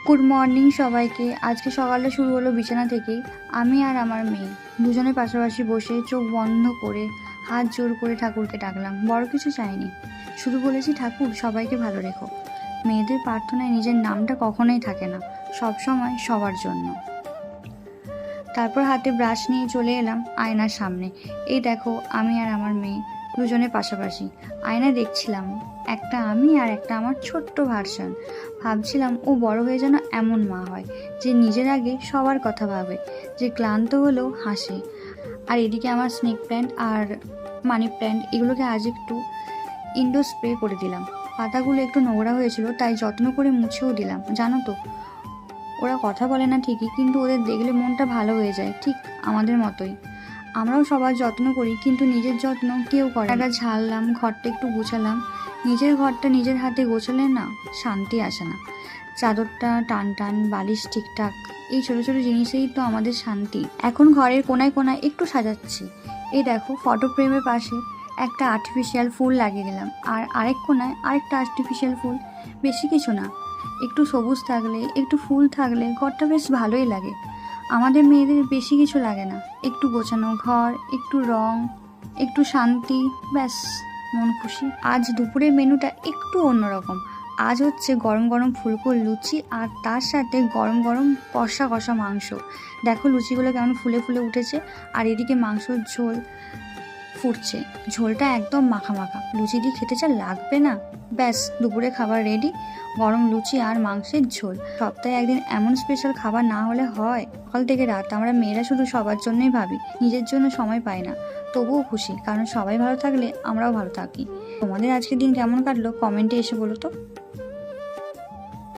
Good morning সবাইকে। আজকে সকালটা শুরু হলো বিছানা থেকেই। আমি আর আমার মেয়ে দুজনে পাশাপাশি বসে চোখ বন্ধ করে হাত জোর করে ঠাকুরকে ডাকলাম। বড় কিছু চাইনি, শুধু বলেছি ঠাকুর সবাইকে ভালো রেখো। মেয়েদের প্রার্থনায় নিজের নামটা কখনোই থাকে না, সব সময় সবার জন্য। তারপর হাতে ব্রাশ নিয়ে চলে এলাম আয়নার সামনে। এই দেখো আমি আর আমার মেয়ে দুজনে পাশাপাশি আয়না দেখছিলাম, একটা আমি আর একটা আমার ছোট্ট ভার্সন। ভাবছিলাম ও বড় হয়ে যেন এমন মা হয় যে নিজের আগে সবার কথা ভাবে, যে ক্লান্ত হলেও হাসে। আর এদিকে আমার স্নেক প্ল্যান্ট আর মানি প্ল্যান্ট এগুলোকে আজ একটু ইনডোর স্প্রে করে দিলাম। পাতাগুলো একটু নোংরা হয়েছিল, তাই যত্ন করে মুছেও দিলাম। জানো তো, ওরা কথা বলে না ঠিকই, কিন্তু ওদের দেখলে মনটা ভালো হয়ে যায়, ঠিক আমাদের মতোই। আমরাও সবার যত্ন করি, কিন্তু নিজের যত্ন কেউ করে না। ঝাড়লাম, ঘরটা একটু গোছালাম। নিজের ঘরটা নিজের হাতে গোছালে না শান্তি আসে না। চাদরটা টান টান, বালিশ ঠিকঠাক, এই ছোটো ছোটো জিনিসেই তো আমাদের শান্তি। এখন ঘরের কোনায় কোনায় একটু সাজাচ্ছি। এই দেখো ফটো ফ্রেমের পাশে একটা আর্টিফিশিয়াল ফুল লাগিয়ে গেলাম, আর আরেক কোনায় আরেকটা আর্টিফিশিয়াল ফুল। বেশি কিছু না, একটু সবুজ থাকলে, একটু ফুল থাকলে ঘরটা বেশ ভালোই লাগে। আমাদের মেয়েদের বেশি কিছু লাগে না, একটু গোছানো ঘর, একটু রং, একটু শান্তি, ব্যাস মন খুশি। আজ দুপুরের মেনুটা একটু অন্যরকম। আজ হচ্ছে গরম গরম ফুলকো লুচি, আর তার সাথে গরম গরম কষা কষা মাংস। দেখো লুচিগুলো কেমন ফুলে ফুলে উঠেছে, আর এদিকে মাংসর ঝোল ফুটছে। ঝোলটা একদম মাখা মাখা, লুচি দিয়ে খেতে যা লাগবে না। ব্যাস দুপুরে খাবার রেডি, গরম লুচি আর মাংসের ঝোল। সপ্তাহে একদিন এমন স্পেশাল খাবার না হলে হয়? সকাল থেকে রাত আমরা মেয়েরা শুধু সবার জন্যই ভাবি, নিজের জন্য সময় পাই না। তবুও খুশি, কারণ সবাই ভালো থাকলে আমরাও ভালো থাকি। তোমাদের আজকের দিন কেমন কাটলো কমেন্টে এসে বলো তো।